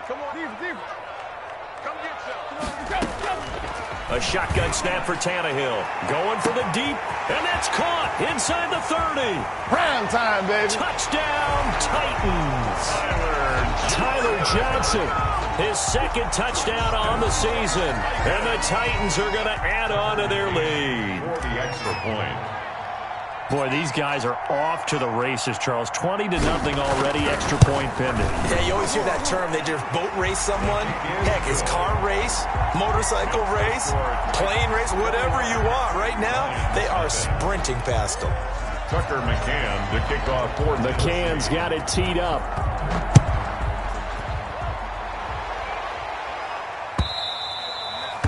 Come on, deep. Come get some. A shotgun snap for Tannehill. Going for the deep, and that's caught inside the 30. Prime time, baby. Touchdown, Titans. Tyler Johnson, his second touchdown on the season. And the Titans are going to add on to their lead. For the extra point. Boy, these guys are off to the races, Charles. 20-0 already, extra point pending. Yeah, you always hear that term. They just boat race someone. Heck, it's car race, motorcycle race, plane race, whatever you want. Right now, they are sprinting past them. Tucker McCann to kick off for McCann's got it teed up.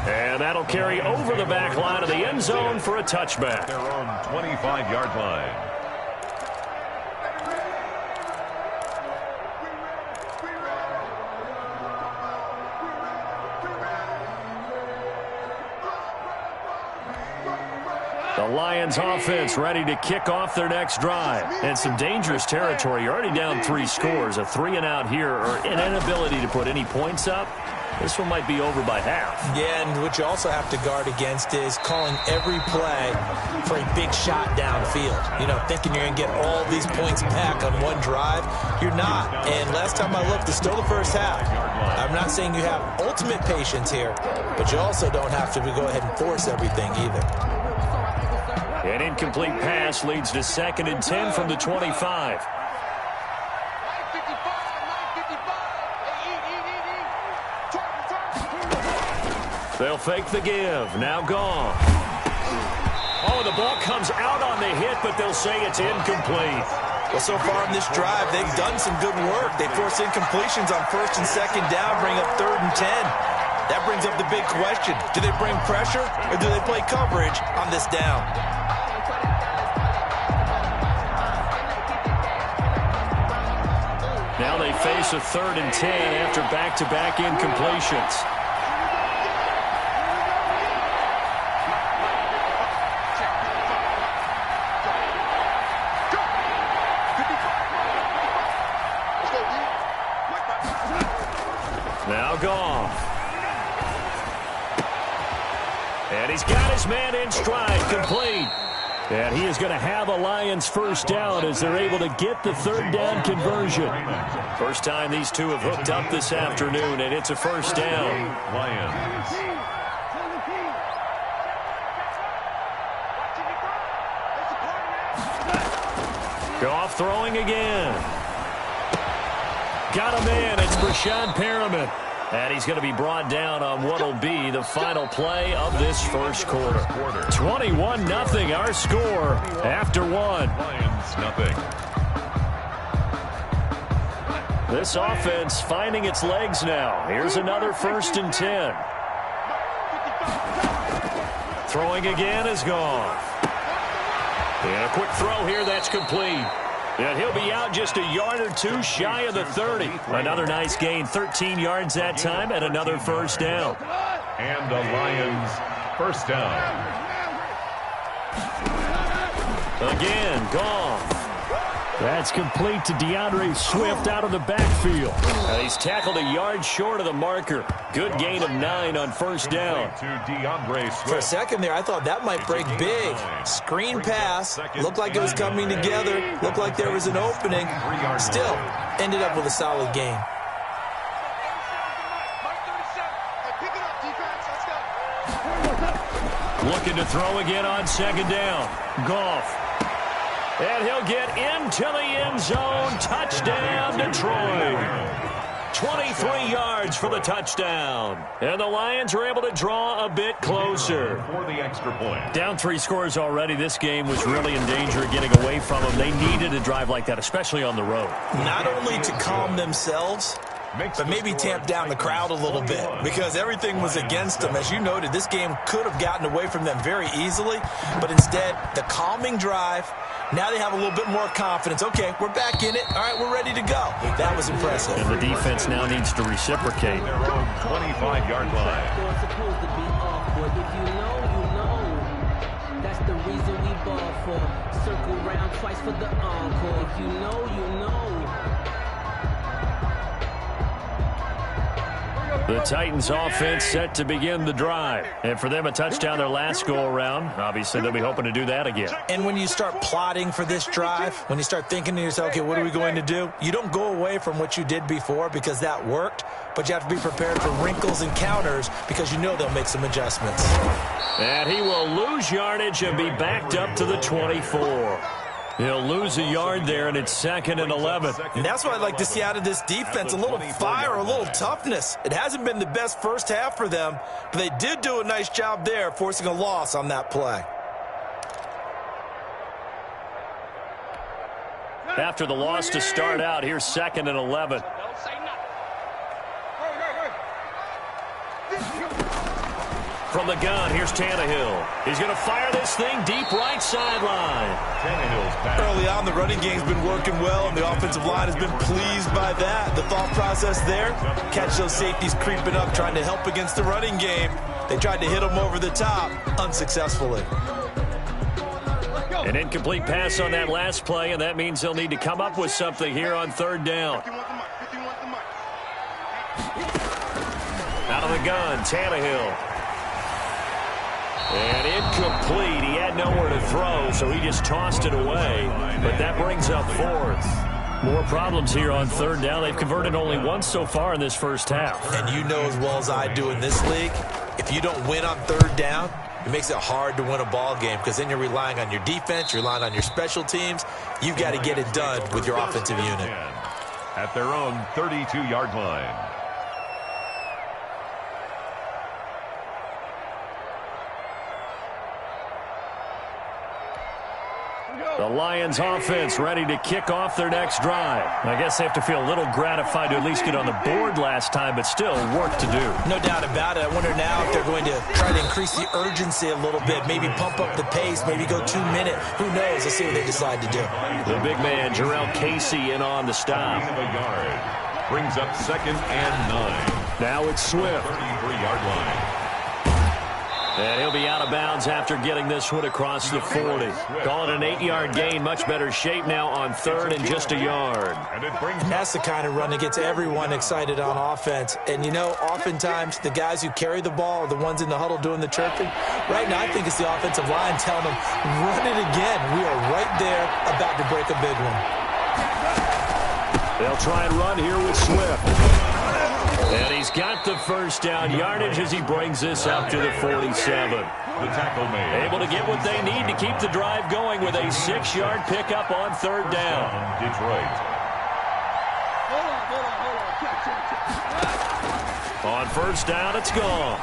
And that'll carry over the back line of the end zone for a touchback. Their own 25-yard line. The Lions offense ready to kick off their next drive. And some dangerous territory. You're already down 3 scores. A 3-and-out here or an inability to put any points up. This one might be over by half. Yeah, and what you also have to guard against is calling every play for a big shot downfield. You know, thinking you're going to get all these points back on one drive. You're not. And last time I looked, it's still the first half. I'm not saying you have ultimate patience here, but you also don't have to go ahead and force everything either. An incomplete pass leads to 2nd and 10 from the 25. They'll fake the give. Now gone. Oh, the ball comes out on the hit, but they'll say it's incomplete. Well, so far in this drive, they've done some good work. They force incompletions on 1st and 2nd down, bring up 3rd and 10. That brings up the big question. Do they bring pressure, or do they play coverage on this down? Now they face a 3rd and 10 after back-to-back incompletions. Now Goff. And he's got his man in stride, complete. And he is going to have a Lions first down as they're able to get the 3rd down conversion. First time these two have hooked up this afternoon, and it's a first down. Lions. Goff throwing again. Got him in. It's Breshad Perriman. And he's going to be brought down on what will be the final play of this first quarter. 21-0 our score after 1. Lions nothing. This offense finding its legs now. Here's another 1st and 10. Throwing again is gone. And a quick throw here that's complete. And he'll be out just a yard or two shy of the 30. Another nice gain, 13 yards that time, and another first down. And the Lions first down. Again, Goff. That's complete to DeAndre Swift out of the backfield. He's tackled a yard short of the marker. Good gain of 9 on first down. To DeAndre Swift. For a second there, I thought that might break big. Screen pass. Looked like it was coming together. Looked like there was an opening. Still, ended up with a solid gain. Looking to throw again on 2nd down. Goff. And he'll get into the end zone. Touchdown, Detroit. 23 yards for the touchdown. And the Lions are able to draw a bit closer. For the extra point. Down 3 scores already. This game was really in danger of getting away from them. They needed a drive like that, especially on the road. Not only to calm themselves, but maybe tamp down the crowd a little bit because everything was against them. As you noted, this game could have gotten away from them very easily, but instead, the calming drive. Now they have a little bit more confidence. Okay, we're back in it. All right, we're ready to go. That was impressive. And the defense now needs to reciprocate. Their own 25-yard line. Supposed to be off, but if you know, you know. That's the reason we ball for. Circle round twice for the encore. If you know, you know. The Titans offense set to begin the drive. And for them, a touchdown their last go-around. Obviously, they'll be hoping to do that again. And when you start plotting for this drive, when you start thinking to yourself, okay, what are we going to do? You don't go away from what you did before because that worked, but you have to be prepared for wrinkles and counters because you know they'll make some adjustments. And he will lose yardage and be backed up to the 24. He'll lose a yard there, and it's 2nd and 11. And that's what I'd like to see out of this defense, a little fire, a little toughness. It hasn't been the best first half for them, but they did do a nice job there, forcing a loss on that play. After the loss to start out, here's 2nd and 11. From the gun, here's Tannehill. He's going to fire this thing deep right sideline. Tannehill's back. Early on, the running game's been working well, and the offensive line has been pleased by that. The thought process there, catch those safeties creeping up, trying to help against the running game. They tried to hit them over the top, unsuccessfully. An incomplete pass on that last play, and that means they'll need to come up with something here on 3rd down. Out of the gun, Tannehill. And incomplete. He had nowhere to throw, so he just tossed it away. But that brings up 4th. More problems here on 3rd down. They've converted only once so far in this first half. And you know as well as I do in this league, if you don't win on 3rd down, it makes it hard to win a ball game because then you're relying on your defense, you're relying on your special teams. You've got to get it done with your offensive unit. At their own 32-yard line. The Lions offense ready to kick off their next drive. I guess they have to feel a little gratified to at least get on the board last time, but still work to do. No doubt about it. I wonder now if they're going to try to increase the urgency a little bit, maybe pump up the pace, maybe go 2-minute. Who knows? Let's see what they decide to do. The big man, Jarrell Casey, in on the stop. A yard. Brings up 2nd and 9. Now it's Swift. 33-yard line. And he'll be out of bounds after getting this one across the 40. Call it an 8-yard gain. Much better shape now on 3rd and just a yard. That's the kind of run that gets everyone excited on offense. And, you know, oftentimes the guys who carry the ball are the ones in the huddle doing the chirping. Right now I think it's the offensive line telling them, run it again. We are right there about to break a big one. They'll try and run here with Swift. And he's got the first down yardage as he brings this up to the 47. The tackle made. Able to get what they need to keep the drive going with a 6-yard pickup on 3rd down. Detroit. On 1st down, it's gone.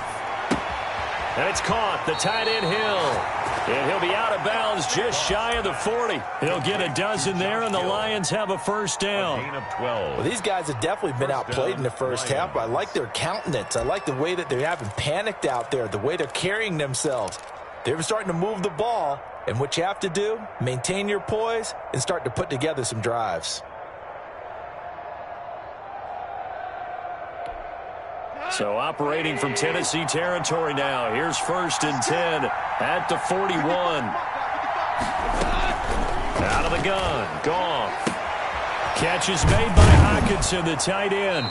And it's caught. The tight end Hill. And he'll be out of bounds just shy of the 40. He'll get a dozen there, and the Lions have a first down. Gain of 12. Well, these guys have definitely been outplayed in the first half, but I like their countenance. I like the way that they haven't panicked out there, the way they're carrying themselves. They're starting to move the ball, and what you have to do, maintain your poise and start to put together some drives. So operating from Tennessee territory now. Here's 1st and 10 at the 41. Out of the gun. Goff. Catch is made by Hockenson, the tight end.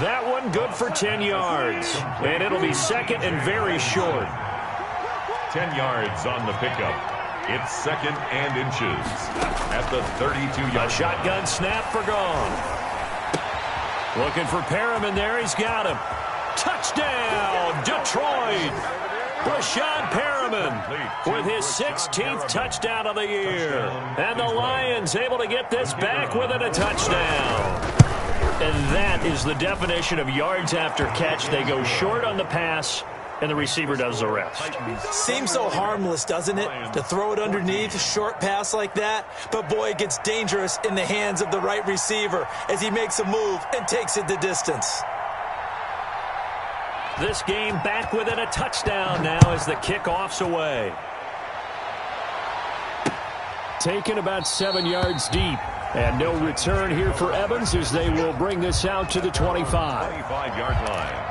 That one good for 10 yards. And it'll be 2nd and very short. 10 yards on the pickup. It's 2nd and inches at the 32-yard. A shotgun snap for Goff. Looking for Perriman there. He's got him. Touchdown, Detroit. Breshad Perriman with his 16th touchdown of the year. And the Lions able to get this back within a touchdown. And that is the definition of yards after catch. They go short on the pass, and the receiver does the rest. Seems so harmless, doesn't it, to throw it underneath, a short pass like that? But, boy, it gets dangerous in the hands of the right receiver as he makes a move and takes it the distance. This game back within a touchdown now as the kickoff's away. Taken about 7 yards deep. And no return here for Evans as they will bring this out to the 25. 25-yard line.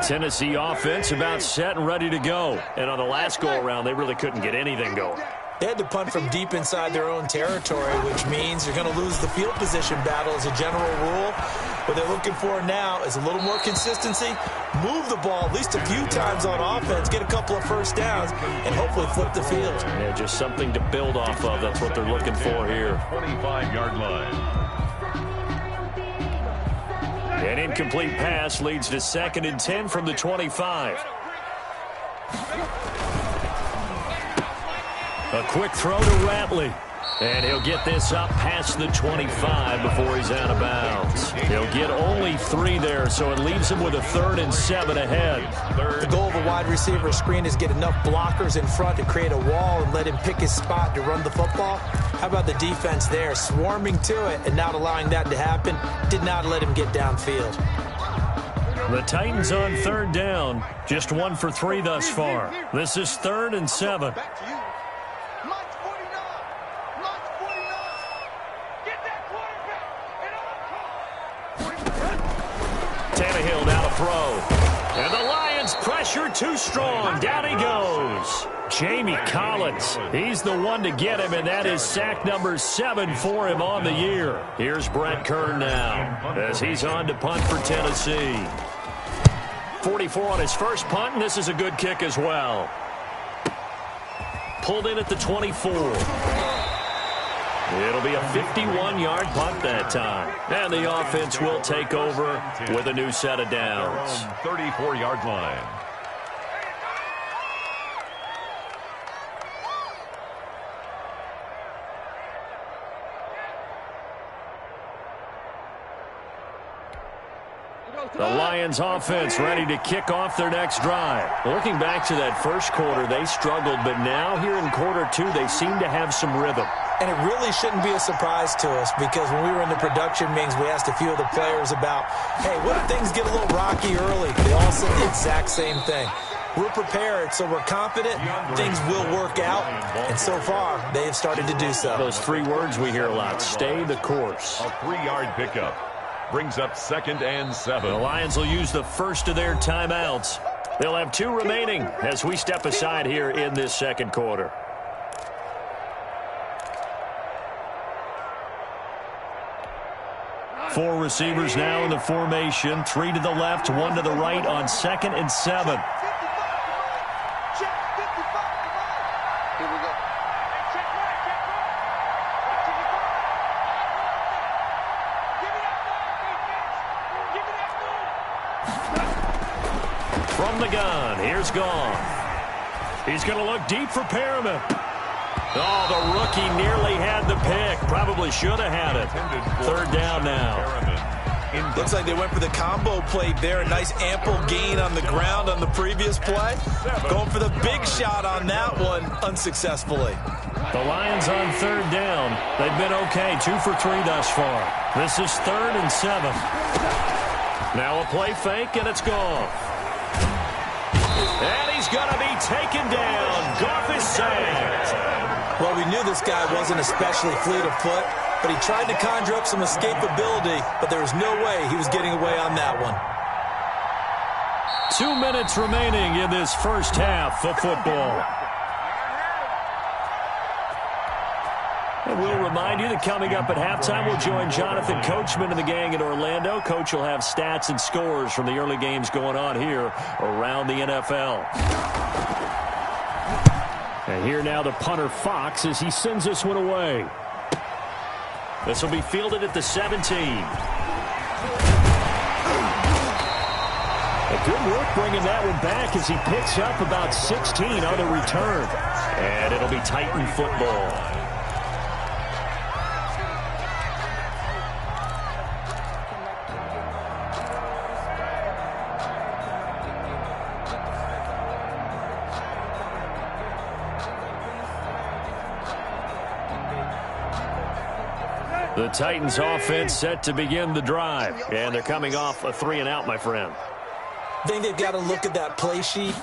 Tennessee offense about set and ready to go. And on the last go-around, they really couldn't get anything going. They had to punt from deep inside their own territory, which means you're going to lose the field position battle as a general rule. What they're looking for now is a little more consistency, move the ball at least a few times on offense, get a couple of first downs, and hopefully flip the field. Yeah, just something to build off of. That's what they're looking for here. 25-yard line. An incomplete pass leads to 2nd and 10 from the 25. A quick throw to Ratley. And he'll get this up past the 25 before he's out of bounds. He'll get only 3 there, so it leaves him with a 3rd and 7 ahead. The goal of a wide receiver screen is get enough blockers in front to create a wall and let him pick his spot to run the football. How about the defense there, swarming to it and not allowing that to happen? Did not let him get downfield. The Titans on 3rd down, just 1 for 3 thus far. This is 3rd and 7. Tannehill now to throw. And the Lions pressure too strong. Down he goes. Jamie Collins, he's the one to get him, and that is sack number 7 for him on the year. Here's Brett Kern now as he's on to punt for Tennessee. 44 on his first punt, and this is a good kick as well. Pulled in at the 24. It'll be a 51-yard punt that time. And the offense will take over with a new set of downs. 34-yard line. The Lions offense ready to kick off their next drive. Looking back to that first quarter, they struggled, but now here in quarter 2, they seem to have some rhythm. And it really shouldn't be a surprise to us because when we were in the production meetings, we asked a few of the players about, hey, what if things get a little rocky early? They all said the exact same thing. We're prepared, so we're confident things will work out. And so far, they have started to do so. Those 3 words we hear a lot, stay the course. A 3-yard pickup. Brings up 2nd and 7. The Lions will use the first of their timeouts. They'll have 2 remaining as we step aside here in this second quarter. Four receivers now in the formation. 3 to the left, 1 to the right on 2nd and 7. From the gun, here's Goff. He's going to look deep for Perriman. Oh, the rookie nearly had the pick. Probably should have had it. 3rd down now. Looks like they went for the combo play there. A nice ample gain on the ground on the previous play. Going for the big shot on that one unsuccessfully. The Lions on 3rd down. They've been okay. 2 for 3 thus far. This is 3rd and 7. Now a play fake, and it's Goff. And he's going to be taken down. Goff is sacked. Well, we knew this guy wasn't especially fleet of foot, but he tried to conjure up some escapability, but there was no way he was getting away on that one. 2 minutes remaining in this first half of football. And we'll remind you that coming up at halftime, we'll join Jonathan Coachman and the gang in Orlando. Coach will have stats and scores from the early games going on here around the NFL. And here now the punter Fox as he sends this one away. This will be fielded at the 17. A good work bringing that one back as he picks up about 16 on the return. And it'll be Titan football. The Titans offense set to begin the drive. And they're coming off a 3-and-out, my friend. I think they've got to look at that play sheet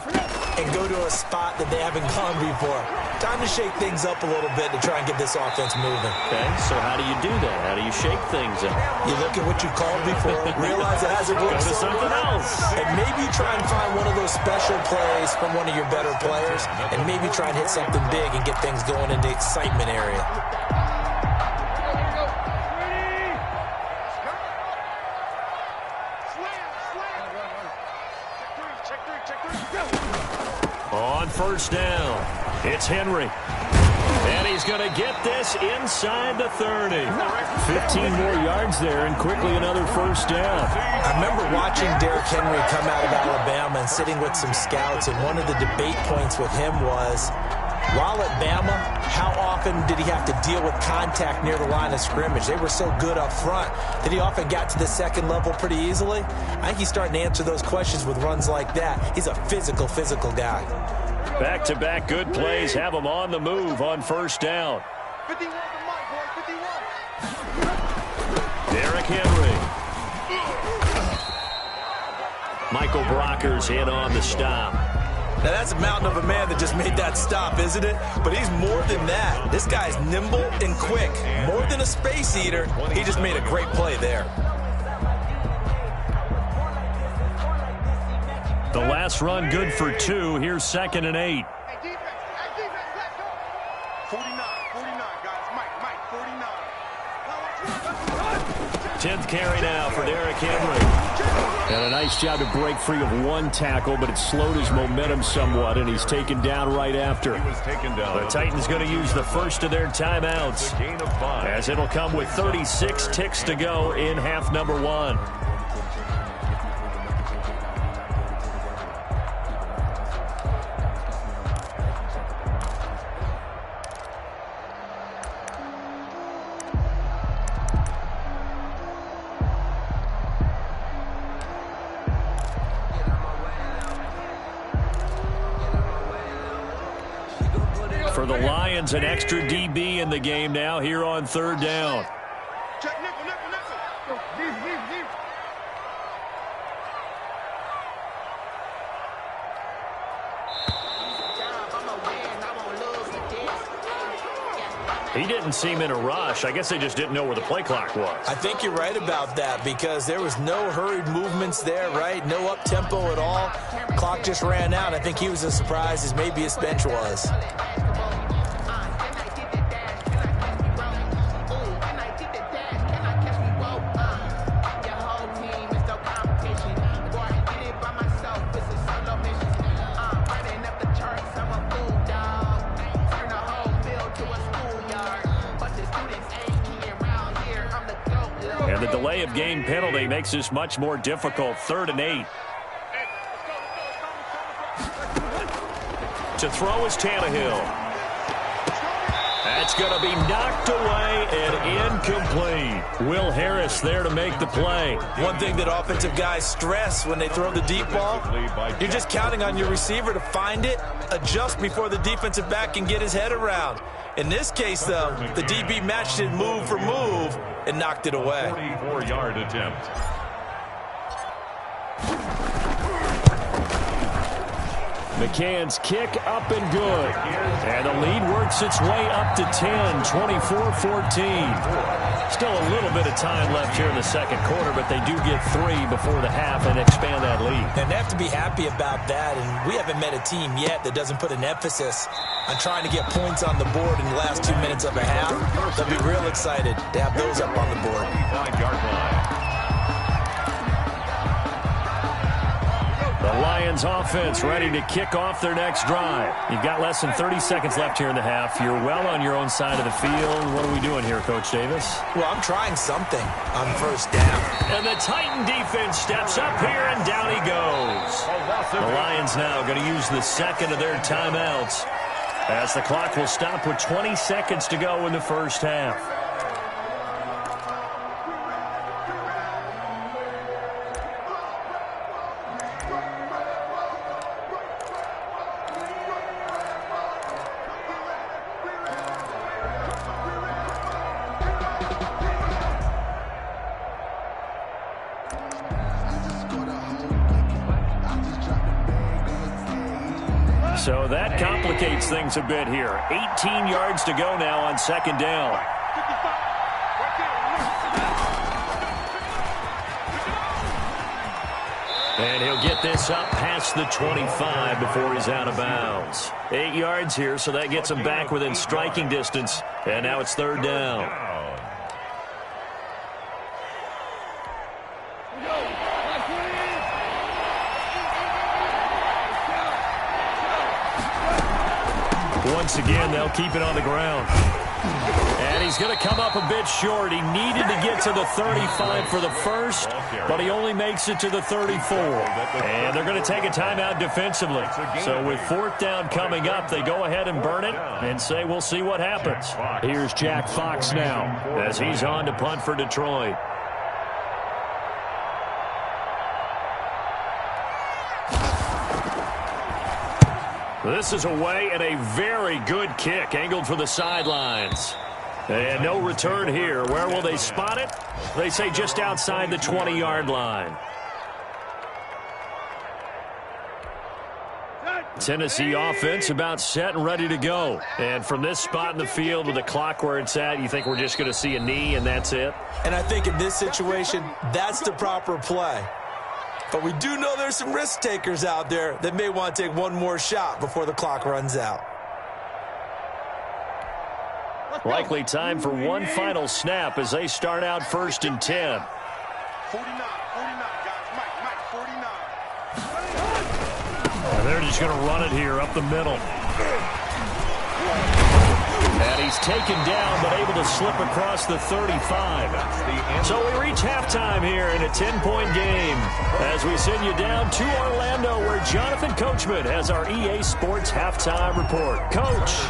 and go to a spot that they haven't gone before. Time to shake things up a little bit to try and get this offense moving. Okay, so how do you do that? How do you shake things up? You look at what you called before, realize it hasn't worked. Go to something else. And maybe try and find one of those special plays from one of your better players, and maybe try and hit something big and get things going in the excitement area. On first down, it's Henry. And he's going to get this inside the 30. 15 more yards there and quickly another first down. I remember watching Derrick Henry come out of Alabama and sitting with some scouts, and one of the debate points with him was, while at Bama, how often did he have to deal with contact near the line of scrimmage? They were so good up front that he often got to the second level pretty easily. I think he's starting to answer those questions with runs like that. He's a physical guy. Back-to-back good plays have him on the move on first down. 51 for Mike, boy, 51. Derrick Henry. Michael Brockers in on the stop. Now, that's a mountain of a man that just made that stop, isn't it? But he's more than that. This guy's nimble and quick. More than a space eater, he just made a great play there. The last run good for 2. Here's 2nd and 8. Hey, defense, let's go. 49, guys. Mike, 49. 10th carry now for Derrick Henry. And a nice job to break free of one tackle, but it slowed his momentum somewhat, and he's taken down right after. He was taken down. The Titans going to use the first of their timeouts, A gain of 5. as it'll come with 36 ticks to go in half number 1. For the Lions, an extra DB in the game now here on 3rd down. Check nickel. Go, deep. He didn't seem in a rush. I guess they just didn't know where the play clock was. I think you're right about that because there was no hurried movements there, right? No up-tempo at all. Clock just ran out. I think he was as surprised as maybe his bench was. And the delay of game penalty makes this much more difficult. 3rd and 8. To throw is Tannehill. That's going to be knocked away and incomplete. Will Harris there to make the play. One thing that offensive guys stress when they throw the deep ball, you're just counting on your receiver to find it, adjust before the defensive back can get his head around. In this case, though, the DB matched it move for move and knocked it away. 44-yard attempt. McCann's kick up and good. And the lead works its way up to 10, 24-14. Still a little bit of time left here in the second quarter, but they do get 3 before the half and expand that lead. And they have to be happy about that, and we haven't met a team yet that doesn't put an emphasis on trying to get points on the board in the last 2 minutes of a half. They'll be real excited to have those up on the board. 5-yard line. The Lions offense ready to kick off their next drive. You've got less than 30 seconds left here in the half. You're well on your own side of the field. What are we doing here, Coach Davis? Well, I'm trying something on first down. And the Titan defense steps up here, and down he goes. The Lions now going to use the second of their timeouts as the clock will stop with 20 seconds to go in the first half. So that complicates things a bit here. 18 yards to go now on second down. And he'll get this up past the 25 before he's out of bounds. 8 yards here, so that gets him back within striking distance. And now it's third down. Once again, they'll keep it on the ground. And he's going to come up a bit short. He needed to get to the 35 for the first, but he only makes it to the 34. And they're going to take a timeout defensively. So with fourth down coming up, they go ahead and burn it and say, we'll see what happens. Here's Jack Fox now as he's on to punt for Detroit. This is away and a very good kick angled for the sidelines. And no return here. Where will they spot it? They say just outside the 20-yard line. Tennessee offense about set and ready to go. And from this spot in the field with the clock where it's at, you think we're just going to see a knee and that's it? And I think in this situation, that's the proper play. But we do know there's some risk takers out there that may want to take one more shot before the clock runs out. Likely time for one final snap as they start out first and 10. 49, guys. Mike, 49. And they're just going to run it here up the middle. And he's taken down, but able to slip across the 35. So we reach halftime here in a 10-point game as we send you down to Orlando, where Jonathan Coachman has our EA Sports halftime report. Coach.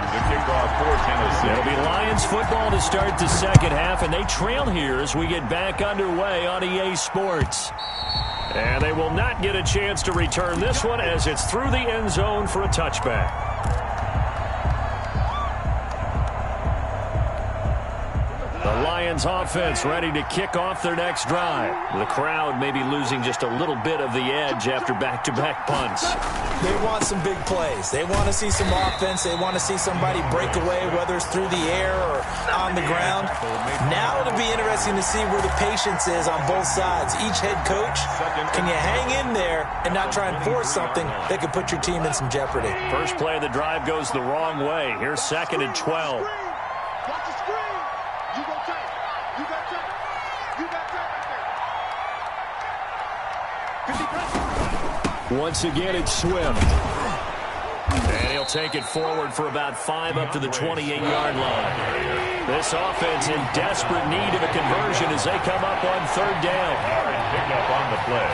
The kickoff for Tennessee. It'll be Lions football to start the second half, and they trail here as we get back underway on EA Sports. And they will not get a chance to return this one as it's through the end zone for a touchback. The Lions offense ready to kick off their next drive. The crowd may be losing just a little bit of the edge after back-to-back punts. They want some big plays. They want to see some offense. They want to see somebody break away, whether it's through the air or on the ground. Now it'll be interesting to see where the patience is on both sides. Each head coach, can you hang in there and not try and force something that could put your team in some jeopardy? First play of the drive goes the wrong way. Here's second and 12. Watch the screen. You go tight. You got tight. You got tight right there. Once again, it's Swift. And he'll take it forward for about 5 up to the 28-yard line. This offense in desperate need of a conversion as they come up on third down. Pick up on the play.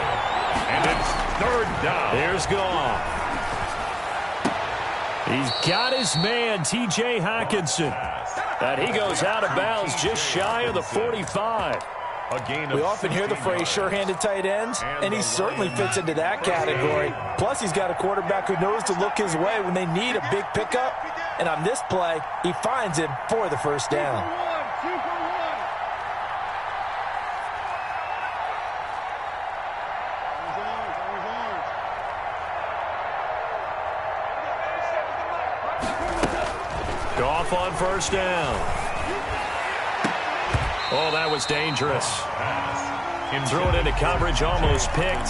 And it's third down. Here's Goff. He's got his man, T.J. Hockenson. And he goes out of bounds just shy of the 45. We often hear the phrase sure-handed tight ends, and he certainly fits into that category. Plus, he's got a quarterback who knows to look his way when they need a big pickup. And on this play, he finds him for the first down. Goff on first down. Oh, that was dangerous. Threw it into coverage, almost picked.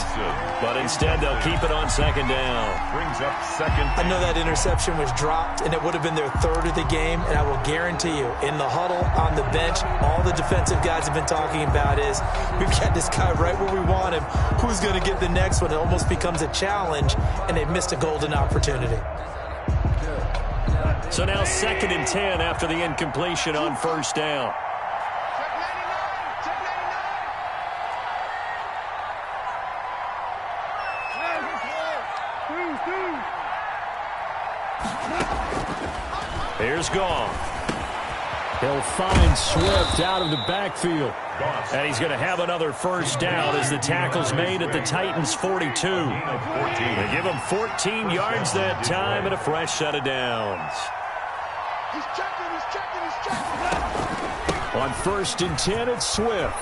But instead, they'll keep it on second down. Brings up second. I know that interception was dropped, and it would have been their third of the game. And I will guarantee you, in the huddle, on the bench, all the defensive guys have been talking about is, we've got this guy right where we want him. Who's going to get the next one? It almost becomes a challenge, and they've missed a golden opportunity. So now second and 10 after the incompletion on first down. Here's Goff. He'll find Swift out of the backfield. And he's going to have another first down as the tackle's made at the Titans' 42. They give him 14 yards that time and a fresh set of downs. He's checking. On first and 10, it's Swift.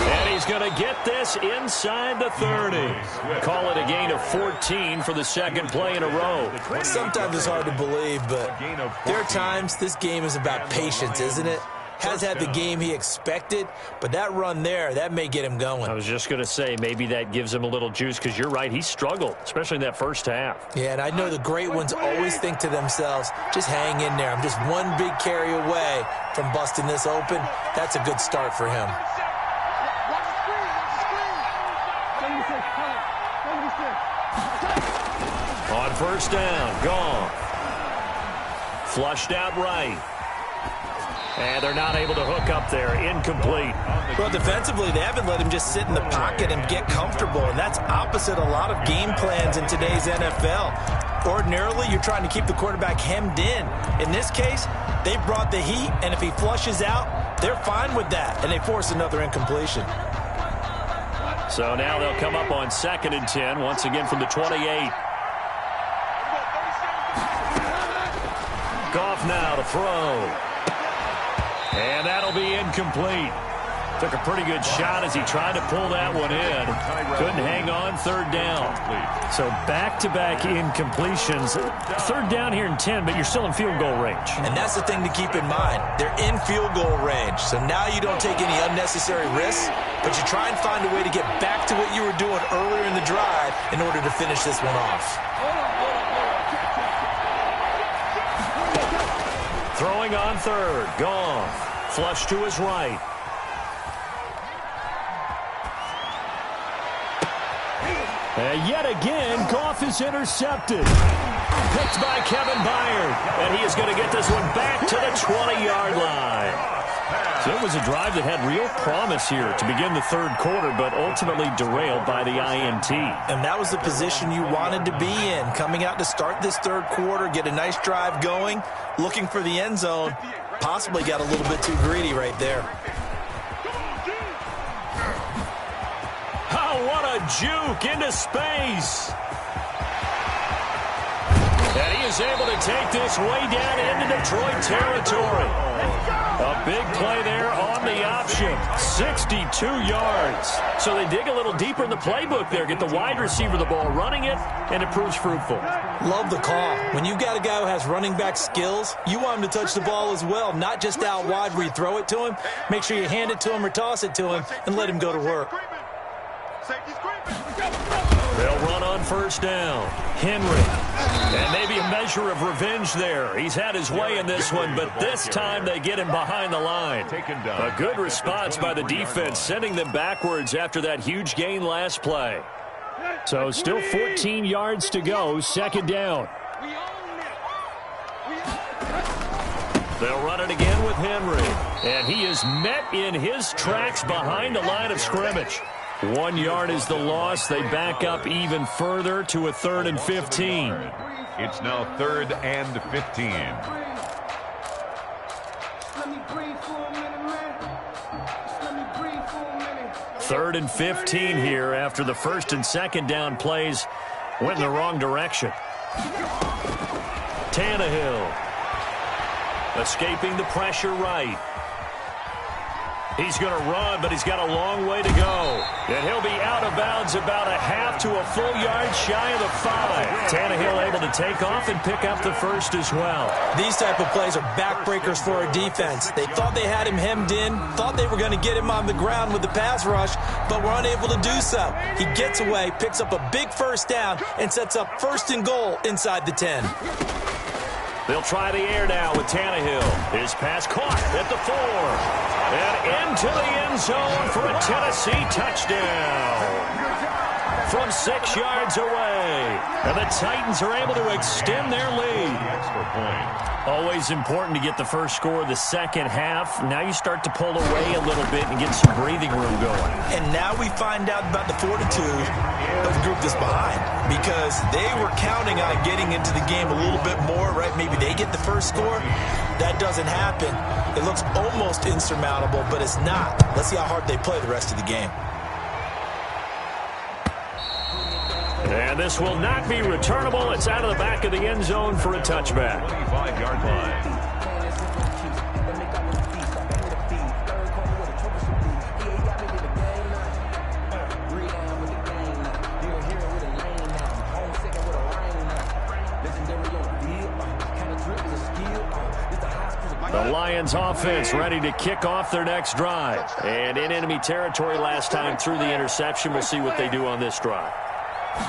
And he's going to get this inside the 30. Call it a gain of 14 for the second play in a row. Sometimes it's hard to believe, but there are times this game is about patience, isn't it? Has had the game he expected, but that run there, that may get him going. I was just going to say, maybe that gives him a little juice, because you're right, he struggled, especially in that first half. Yeah, and I know the great ones always think to themselves, just hang in there. I'm just one big carry away from busting this open. That's a good start for him. On first down, Goff. Flushed out right. And they're not able to hook up there. Incomplete. Well, defensively, they haven't let him just sit in the pocket and get comfortable, and that's opposite a lot of game plans in today's NFL. Ordinarily, you're trying to keep the quarterback hemmed in. In this case, they brought the heat, and if he flushes out, they're fine with that, and they force another incompletion. So now they'll come up on 2nd and 10, once again from the 28. Goff now to throw. And that'll be incomplete. Took a pretty good shot as he tried to pull that one in. Couldn't hang on, 3rd down. So back-to-back incompletions. 3rd down here in 10, but you're still in field goal range. And that's the thing to keep in mind. They're in field goal range. So now you don't take any unnecessary risks, but you try and find a way to get back to what you were doing earlier in the drive in order to finish this one off. Throwing on 3rd, Goff. Flush to his right. And yet again, Goff is intercepted. Picked by Kevin Byard. And he is going to get this one back to the 20-yard line. So it was a drive that had real promise here to begin the 3rd quarter, but ultimately derailed by the INT. And that was the position you wanted to be in. Coming out to start this 3rd quarter, get a nice drive going, looking for the end zone. Possibly got a little bit too greedy right there. Oh, what a juke into space. And he is able to take this way down into Detroit territory. A big play there on the option. 62 yards. So they dig a little deeper in the playbook there. Get the wide receiver the ball, running it, and it proves fruitful. Love the call. When you've got a guy who has running back skills, you want him to touch the ball as well, not just out wide where you throw it to him. Make sure you hand it to him or toss it to him and let him go to work. They'll run on first down. Henry. And maybe a measure of revenge there. He's had his way in this one, but this time they get him behind the line. A good response by the defense, sending them backwards after that huge gain last play. So still 14 yards to go, 2nd down. They'll run it again with Henry. And he is met in his tracks behind the line of scrimmage. 1 yard is the loss. They back up even further to a 3rd and 15. It's now 3rd and 15. 3rd and 15 here after the 1st and 2nd down plays went in the wrong direction. Tannehill escaping the pressure right. He's going to run, but he's got a long way to go. And he'll be out of bounds about a half to a full yard shy of the 5. Tannehill able to take off and pick up the 1st as well. These type of plays are backbreakers for a defense. They thought they had him hemmed in, thought they were going to get him on the ground with the pass rush, but were unable to do so. He gets away, picks up a big 1st down, and sets up 1st and goal inside the 10. They'll try the air now with Tannehill. His pass caught at the 4. And into the end zone for a Tennessee touchdown. From 6 yards away. And the Titans are able to extend their lead. Extra point. Always important to get the first score of the second half. Now you start to pull away a little bit and get some breathing room going. And now we find out about the fortitude of the group that's behind, because they were counting on getting into the game a little bit more, right? Maybe they get the first score. That doesn't happen. It looks almost insurmountable, but it's not. Let's see how hard they play the rest of the game. And this will not be returnable. It's out of the back of the end zone for a touchback. 25-yard line. Lions offense ready to kick off their next drive. And in enemy territory last time through the interception. We'll see what they do on this drive.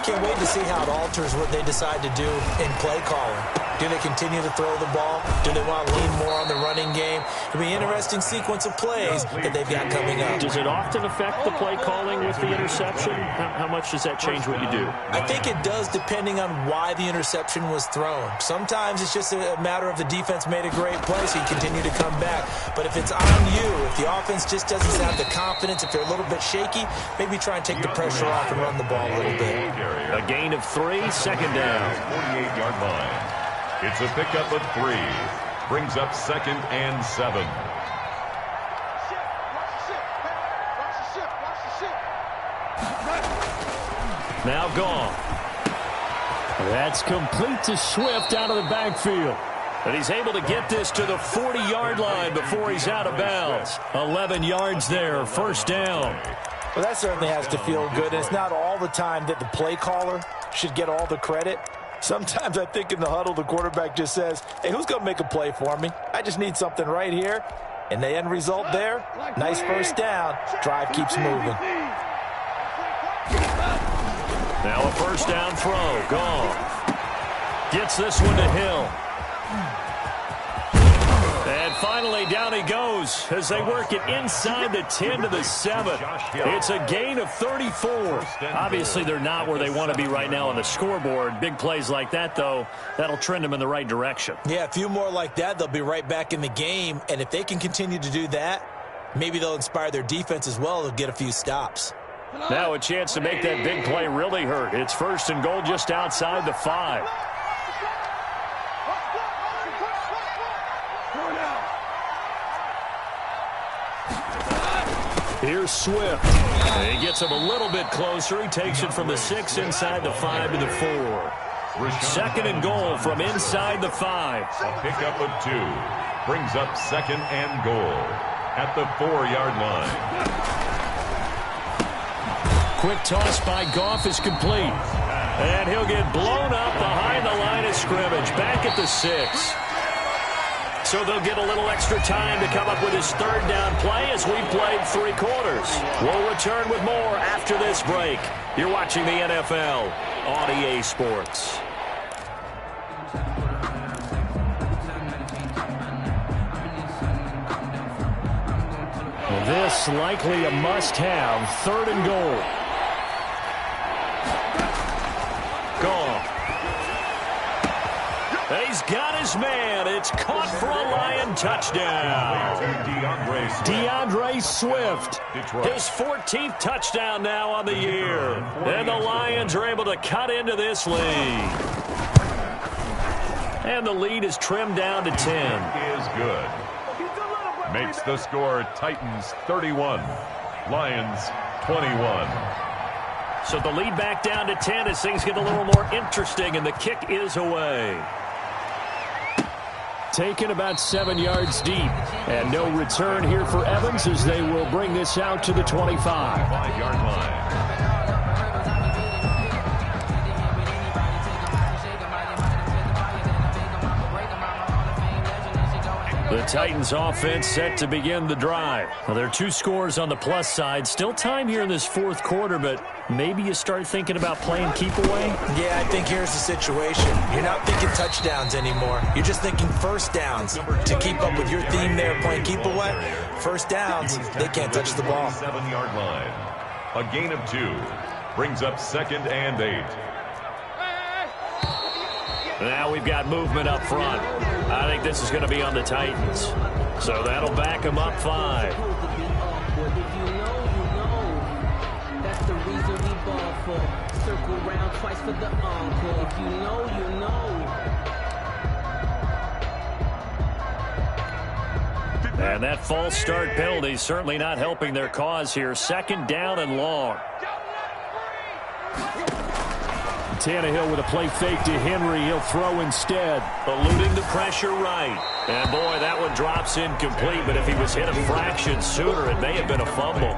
Can't wait to see how it alters what they decide to do in play calling. Do they continue to throw the ball? Do they want to lean more on the running game? It'll be an interesting sequence of plays that they've got coming up. Does it often affect the play calling with the interception? How much does that change what you do? I think it does depending on why the interception was thrown. Sometimes it's just a matter of the defense made a great play, so you continue to come back. But if it's on you, if the offense just doesn't have the confidence, if they're a little bit shaky, maybe try and take the pressure off and run the ball a little bit. A gain of 3, second down. 48-yard line. It's a pickup of 3. Brings up 2nd and 7. Now gone. That's complete to Swift out of the backfield. And he's able to get this to the 40-yard line before he's out of bounds. 11 yards there, first down. Well, that certainly has to feel good. And it's not all the time that the play caller should get all the credit. Sometimes I think in the huddle, the quarterback just says, hey, who's going to make a play for me? I just need something right here. And the end result there, nice first down. Drive keeps moving. Now a first down throw. Goff gets this one to Hill. And finally, down he goes as they work it inside the 10 to the 7. It's a gain of 34. Obviously, they're not where they want to be right now on the scoreboard. Big plays like that, though, that'll trend them in the right direction. Yeah, a few more like that, they'll be right back in the game. And if they can continue to do that, maybe they'll inspire their defense as well. They'll get a few stops. Now a chance to make that big play really hurt. It's 1st and goal just outside the 5. Here's Swift. He gets him a little bit closer. He takes it from the 6 inside the 5 to the 4. 2nd and goal from inside the 5. A pickup of 2. Brings up 2nd and goal at the 4-yard line. Quick toss by Goff is complete. And he'll get blown up behind the line of scrimmage. Back at the 6. So they'll get a little extra time to come up with his 3rd down play as we've played 3 quarters. We'll return with more after this break. You're watching the NFL on EA Sports. This likely a must-have. 3rd and goal. Goff. He's got his man. It's caught for a Lion touchdown. DeAndre Swift. His 14th touchdown now on the year. And the Lions are able to cut into this lead. And the lead is trimmed down to 10. Is good. Makes the score Titans 31, Lions 21. So the lead back down to 10 as things get a little more interesting, and the kick is away. Taken about 7 yards deep. And no return here for Evans as they will bring this out to the 25. 5-yard line. The Titans offense set to begin the drive. Well, there are 2 scores on the plus side. Still time here in this 4th quarter, but maybe you start thinking about playing keep away? Yeah, I think here's the situation. You're not thinking touchdowns anymore. You're just thinking first downs. To keep up with your theme there, playing keep away, first downs, they can't touch the ball. 7-yard line. A gain of 2. Brings up 2nd and 8. Now we've got movement up front. I think this is going to be on the Titans. So that'll back them up 5. If you know, you know. That's the reason we ball for. Circle round twice for the encore. If you know, you know. And that false start penalty certainly not helping their cause here. 2nd down and long. Tannehill with a play fake to Henry. He'll throw instead. Eluding the pressure right. And boy, that one drops incomplete. But if he was hit a fraction sooner, it may have been a fumble.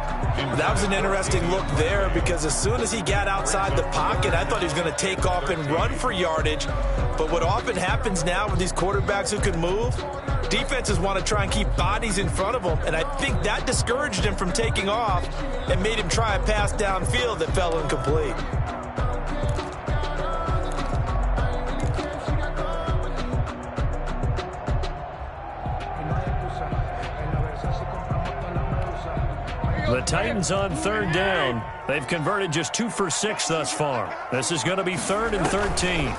That was an interesting look there because as soon as he got outside the pocket, I thought he was going to take off and run for yardage. But what often happens now with these quarterbacks who can move, defenses want to try and keep bodies in front of them, and I think that discouraged him from taking off and made him try a pass downfield that fell incomplete. The Titans on third down. They've converted just 2 for 6 thus far. This is going to be 3rd and 13.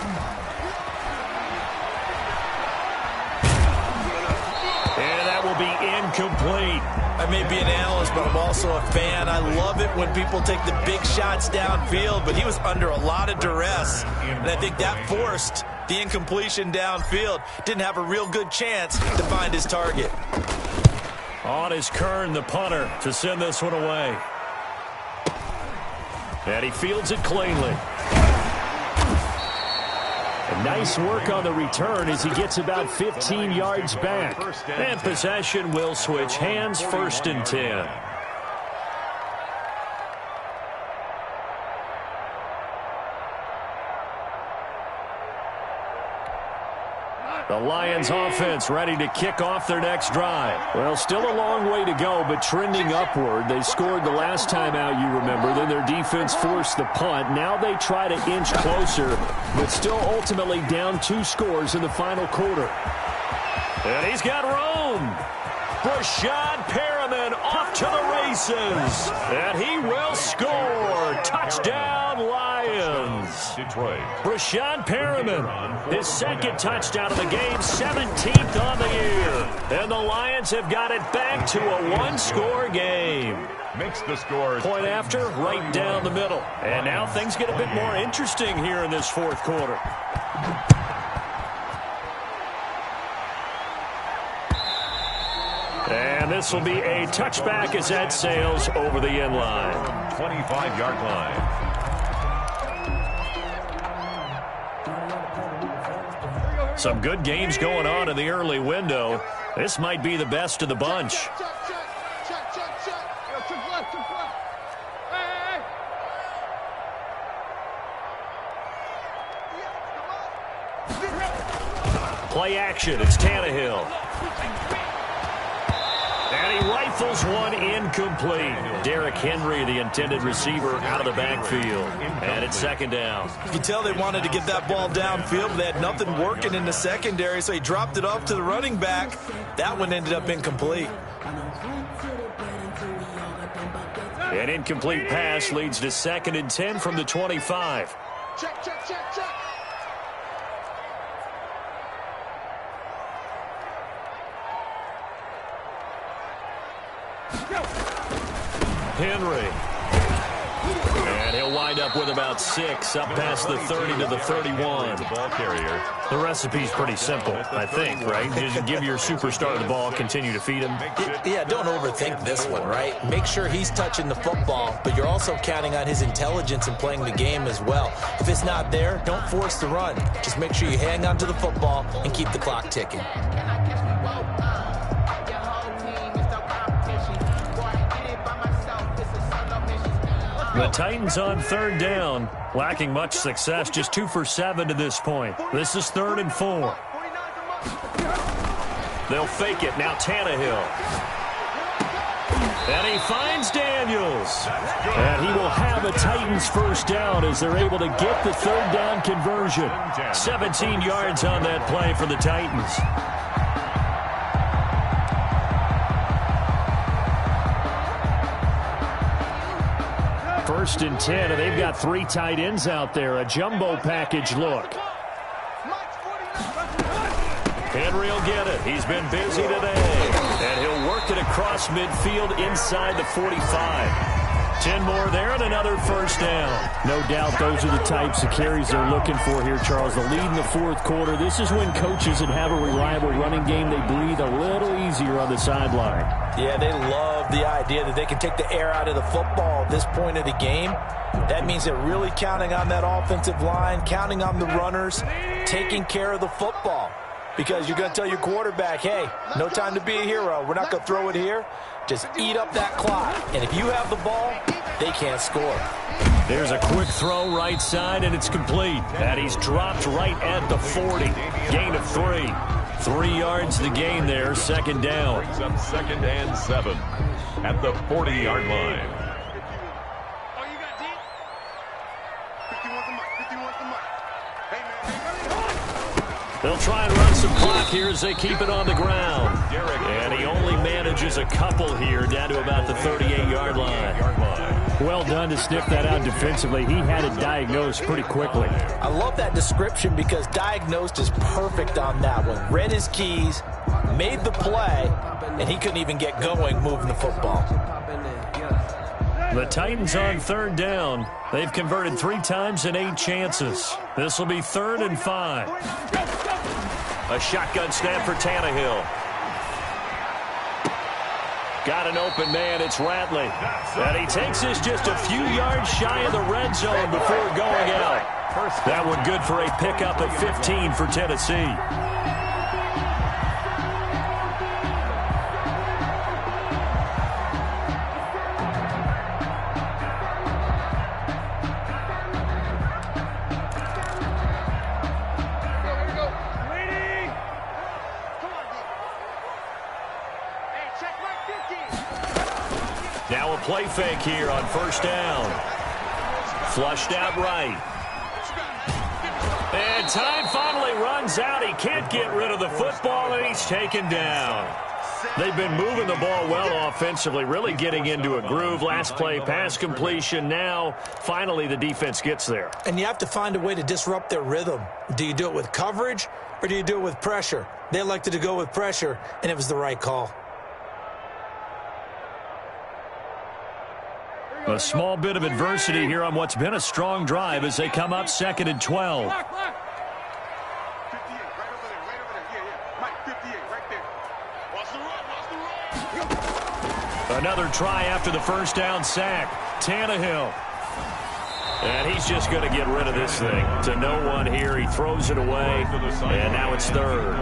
And that will be incomplete. I may be an analyst, but I'm also a fan. I love it when people take the big shots downfield, but he was under a lot of duress, and I think that forced the incompletion downfield. Didn't have a real good chance to find his target. On is Kern, the punter, to send this one away. And he fields it cleanly. And nice work on the return as he gets about 15 yards back. And possession will switch hands, 1st and 10. The Lions offense ready to kick off their next drive. Well, still a long way to go, but trending upward. They scored the last time out, you remember. Then their defense forced the punt. Now they try to inch closer, but still ultimately down 2 scores in the final quarter. And he's got room. Breshad Perriman off to the races. And he will score. Touchdown, Lions. Detroit. Breshad Perriman, his 2nd touchdown of the game, 17th on the year. And the Lions have got it back to a 1-score game. Makes the score. Point after, right down the middle. And now things get a bit more interesting here in this 4th quarter. And this will be a touchback as that sails over the end line. 25-yard line. Some good games going on in the early window. This might be the best of the bunch. Play action, it's Tannehill. And he rifles one incomplete. Derrick Henry, the intended receiver, out of the backfield. And it's 2nd down. You can tell they wanted to get that ball downfield, but they had nothing working in the secondary, so he dropped it off to the running back. That one ended up incomplete. An incomplete pass leads to 2nd and 10 from the 25. Check, check, check, check. Henry. And he'll wind up with about 6, up past the 30 to the 31. The ball carrier. The recipe's pretty simple, I think, right? Just give your superstar the ball, continue to feed him. Yeah, don't overthink this one, right? Make sure he's touching the football, but you're also counting on his intelligence in playing the game as well. If it's not there, don't force the run. Just make sure you hang on to the football and keep the clock ticking. The Titans on 3rd down, lacking much success, just 2 for 7 to this point. This is 3rd and 4. They'll fake it. Now Tannehill. And he finds Daniels. And he will have a Titans 1st down as they're able to get the 3rd down conversion. 17 yards on that play for the Titans. 1st and 10, and they've got 3 tight ends out there. A jumbo package look. Henry will get it. He's been busy today. And he'll work it across midfield inside the 45. 10 more there and another 1st down. No doubt those are the types of carries they're looking for here, Charles. The lead in the 4th quarter. This is when coaches that have a reliable running game, they breathe a little easier on the sideline. Yeah, they love the idea that they can take the air out of the football at this point of the game. That means they're really counting on that offensive line, counting on the runners, taking care of the football. Because you're going to tell your quarterback, hey, no time to be a hero. We're not going to throw it here. Just eat up that clock. And if you have the ball, they can't score. There's a quick throw right side, and it's complete. And he's dropped right at the 40. Gain of 3. 3 yards the gain there, second down. Brings up 2nd and 7 at the 40-yard line. Oh, you got deep? 51's the mic. 51's the mic. Hey, man. They'll try and run some clock here as they keep it on the ground. And he only manages a couple here, down to about the 38-yard line. Well done to sniff that out defensively. He had it diagnosed pretty quickly. I love that description because diagnosed is perfect on that one. Read his keys, made the play, and he couldn't even get going moving the football. The Titans on 3rd down. They've converted 3 times in 8 chances. This will be 3rd and 5. A shotgun snap for Tannehill. Got an open man, it's Ratley. And he takes this just a few yards shy of the red zone before going out. That one good for a pickup of 15 for Tennessee. Now a play fake here on 1st down. Flushed out right. And time finally runs out. He can't get rid of the football, and he's taken down. They've been moving the ball well offensively, really getting into a groove. Last play, pass completion. Now, finally, the defense gets there. And you have to find a way to disrupt their rhythm. Do you do it with coverage, or do you do it with pressure? They elected to go with pressure, and it was the right call. A small bit of adversity here on what's been a strong drive as they come up 2nd and 12. 58, right over there, right over there. Yeah. Mike, 58, right there. Watch the run, Another try after the 1st down sack. Tannehill. And he's just going to get rid of this thing. To no one here. He throws it away, and now it's 3rd.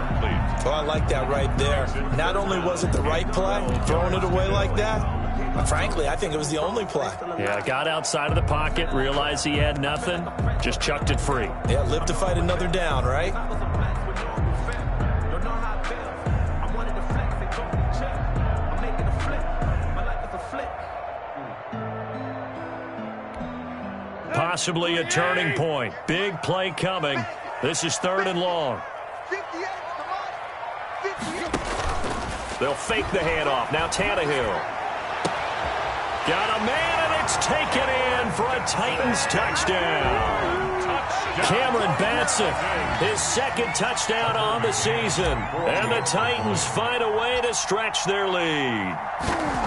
Oh, I like that right there. Not only was it the right play, throwing it away like that, but frankly, I think it was the only play. Yeah, got outside of the pocket, realized he had nothing, just chucked it free. Yeah, live to fight another down, right? Possibly a turning point. Big play coming. This is 3rd and long. 58, come on. 58. They'll fake the handoff. Now Tannehill. Got a man, and it's taken in for a Titans touchdown. Cameron Batson, his 2nd touchdown on the season. And the Titans find a way to stretch their lead.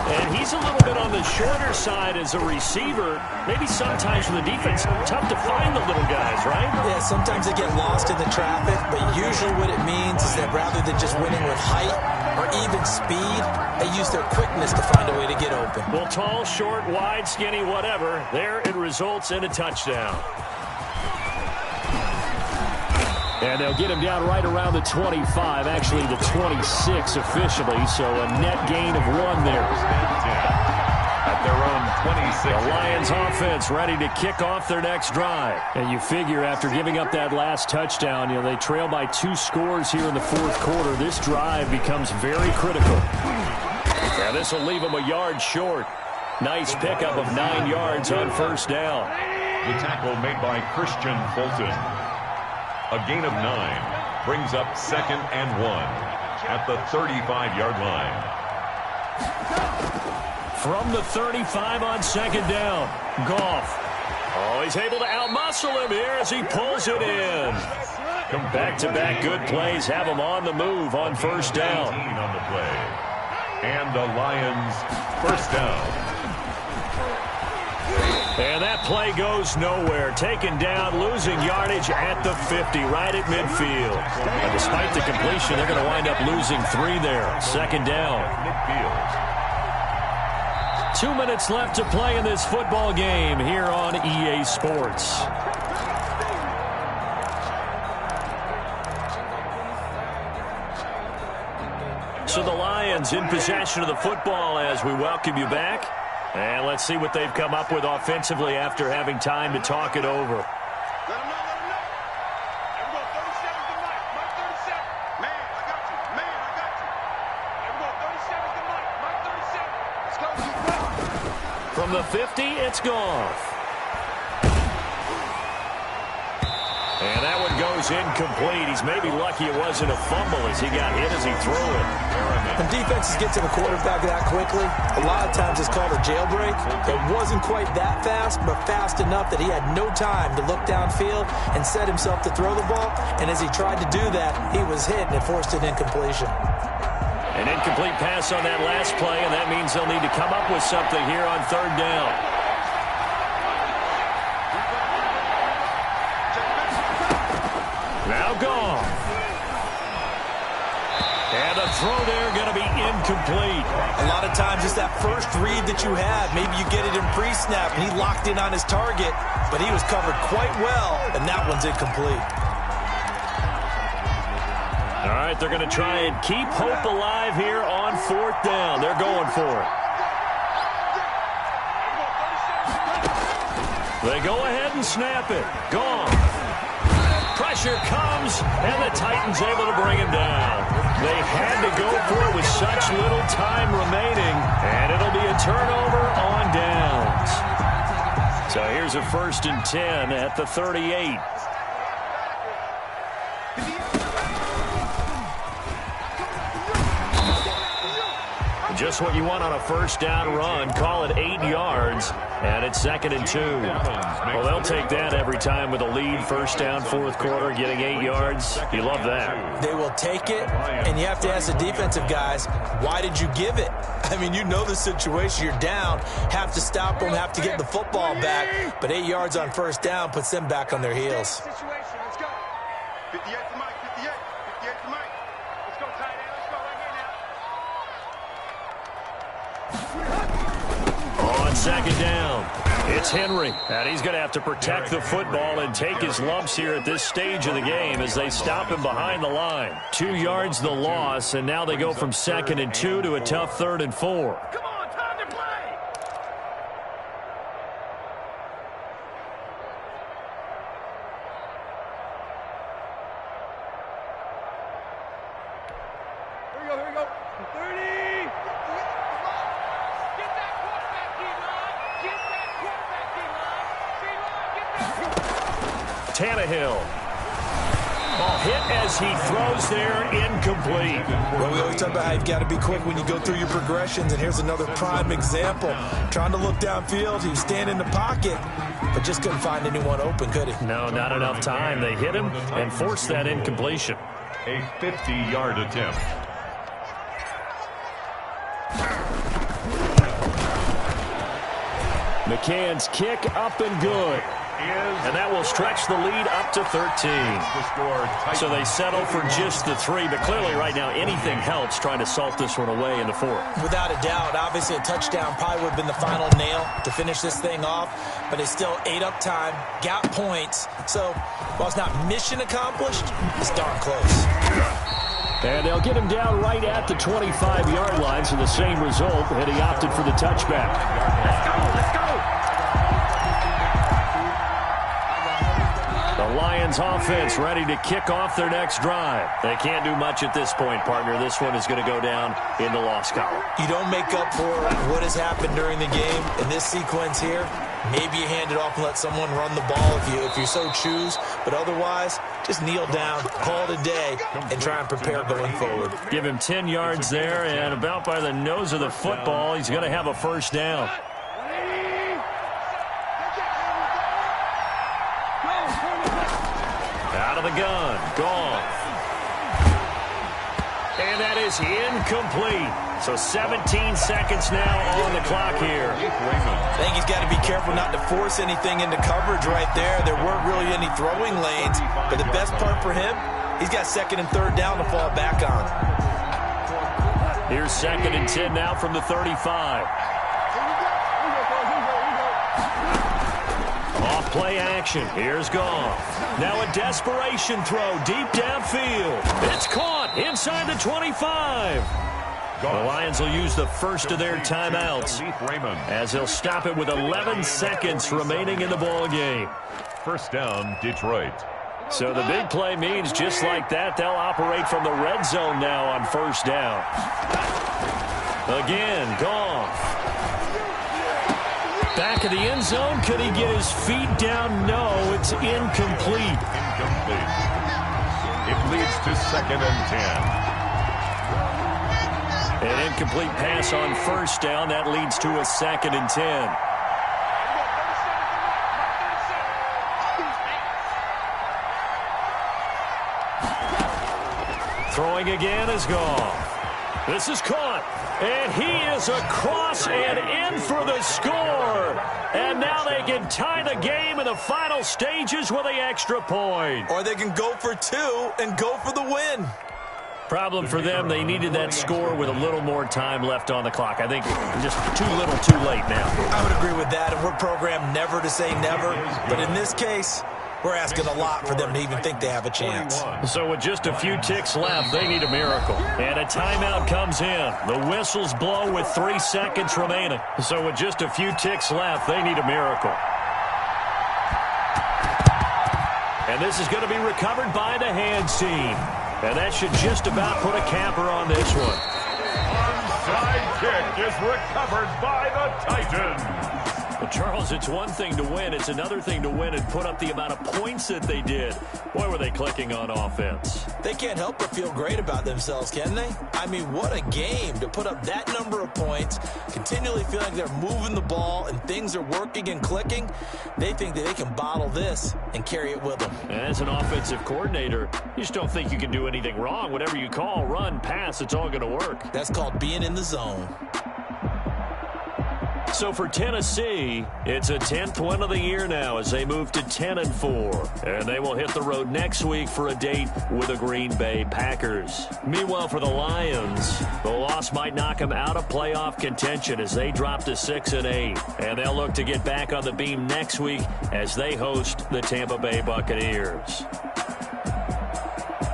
And he's a little bit on the shorter side as a receiver. Maybe sometimes for the defense, tough to find the little guys, right? Yeah, sometimes they get lost in the traffic, but usually what it means is that rather than just winning with height or even speed, they use their quickness to find a way to get open. Well, tall, short, wide, skinny, whatever, there it results in a touchdown. And they'll get him down right around the 25, actually the 26 officially, so a net gain of 1 there. At their own 26. The Lions offense ready to kick off their next drive. And you figure after giving up that last touchdown, they trail by 2 scores here in the 4th quarter. This drive becomes very critical. And this will leave them a yard short. Nice pickup of 9 yards on 1st down. The tackle made by Christian Fulton. A gain of 9 brings up 2nd and 1 at the 35-yard line. From the 35 on 2nd down, Goff. Oh, he's able to outmuscle him here as he pulls it in. Back-to-back good plays have him on the move on 1st down. On the play. And the Lions 1st down. And that play goes nowhere. Taken down, losing yardage at the 50, right at midfield. And despite the completion, they're going to wind up losing 3 there. 2nd down. 2 minutes left to play in this football game here on EA Sports. So the Lions in possession of the football as we welcome you back. And let's see what they've come up with offensively after having time to talk it over. Let him know, let him know. Here we go, 37 to Mike. Mike 37. Man, I got you. Man, I got you. Here we go, 37 to Mike. Mike 37. Let's go, keep going. From the 50, it's Goff. And that one goes incomplete. He's maybe lucky it wasn't a fumble as he got hit as he threw it. When defenses get to the quarterback that quickly, a lot of times it's called a jailbreak. It wasn't quite that fast, but fast enough that he had no time to look downfield and set himself to throw the ball. And as he tried to do that, he was hit, and it forced an incompletion. An incomplete pass on that last play, and that means they'll need to come up with something here on third down. Now Goff. And a throw there going to be incomplete. A lot of times it's that first read that you have. Maybe you get it in pre-snap, and he locked in on his target, but he was covered quite well, and that one's incomplete. All right, they're going to try and keep hope alive here on fourth down. They're going for it. They go ahead and snap it. Goff. Pressure comes, and the Titans able to bring him down. They had to go for it with such little time remaining, and it'll be a turnover on downs. So here's a 1st and 10 at the 38. Just what you want on a first down run. Call it 8 yards, and it's 2nd and 2. Well, they'll take that every time with a lead. First down, fourth quarter, getting 8 yards. You love that. They will take it, and you have to ask the defensive guys, why did you give it? I mean, you know the situation. You're down, have to stop them, have to get the football back, but 8 yards on first down puts them back on their heels. Let's go. 58 to Mike, 58. 58 to Mike. Let's go, tight end. Let's go right here now. On second down, it's Henry. And he's going to have to protect the football and take his lumps here at this stage of the game as they stop him behind the line. 2 yards the loss, and now they go from 2nd and 2 to a tough 3rd and 4. Come on, time to play. Here we go, here we go. 30. Get that quarterback, D-line. Get that quarterback, D-line. D-line, get that. Tannehill. Ball hit as he throws there, incomplete. Well, we always talk about how you've got to be quick when you go through your progressions, and here's another prime example. Trying to look downfield, he was standing in the pocket, but just couldn't find anyone open, could he? No, not enough time. They hit him and forced that incompletion. A 50-yard attempt. McCann's kick up and good. And that will stretch the lead up to 13. So they settle for just the 3, but clearly right now anything helps trying to salt this one away in the 4th. Without a doubt, obviously a touchdown probably would have been the final nail to finish this thing off, but they still ate up time, got points. So while it's not mission accomplished, it's darn close. And they'll get him down right at the 25-yard line, so the same result, and he opted for the touchback. Let's go, let's go. The Lions offense ready to kick off their next drive. They can't do much at this point, partner. This one is going to go down in the loss column. You don't make up for what has happened during the game in this sequence here. Maybe you hand it off and let someone run the ball if you so choose. But otherwise, just kneel down, call it a day, and try and prepare going forward. Give him 10 yards there, and about by the nose of the football, he's going to have a first down. Out of the gun, Goff. And that is incomplete. So 17 seconds now on the clock here. I think he's got to be careful not to force anything into coverage right there. There weren't really any throwing lanes, but the best part for him, he's got 2nd and 3rd down to fall back on. Here's 2nd and 10 now from the 35. Off play action. Here's Goff. Now a desperation throw deep downfield. It's caught inside the 25. The Lions will use the first of their timeouts as they'll stop it with 11 seconds remaining in the ball game. First down, Detroit. So the big play means just like that, they'll operate from the red zone now on first down. Again, Goff. Back of the end zone. Could he get his feet down? No, it's incomplete. Incomplete. It leads to 2nd and 10. An incomplete pass on first down. That leads to a 2nd and 10. Throwing again is Goff. This is caught. And he is across and in for the score. And now they can tie the game in the final stages with the extra point. Or they can go for 2 and go for the win. Problem for them, they needed that score with a little more time left on the clock. I think just too little too late now. I would agree with that, and we're programmed never to say never. But in this case, we're asking a lot for them to even think they have a chance. So with just a few ticks left, they need a miracle. And a timeout comes in. The whistles blow with 3 seconds remaining. So with just a few ticks left, they need a miracle. And this is going to be recovered by the hands team. And that should just about put a capper on this one. Onside kick is recovered by the Titans. Well, Charles, it's one thing to win. It's another thing to win and put up the amount of points that they did. Boy, were they clicking on offense. They can't help but feel great about themselves, can they? I mean, what a game to put up that number of points, continually feeling like they're moving the ball and things are working and clicking. They think that they can bottle this and carry it with them. And as an offensive coordinator, you just don't think you can do anything wrong. Whatever you call, run, pass, it's all going to work. That's called being in the zone. So for Tennessee, it's a 10th win of the year now as they move to 10-4. And they will hit the road next week for a date with the Green Bay Packers. Meanwhile, for the Lions, the loss might knock them out of playoff contention as they drop to 6-8. And they'll look to get back on the beam next week as they host the Tampa Bay Buccaneers.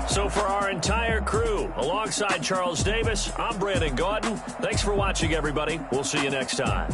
So for our entire crew, alongside Charles Davis, I'm Brandon Gaudin. Thanks for watching, everybody. We'll see you next time.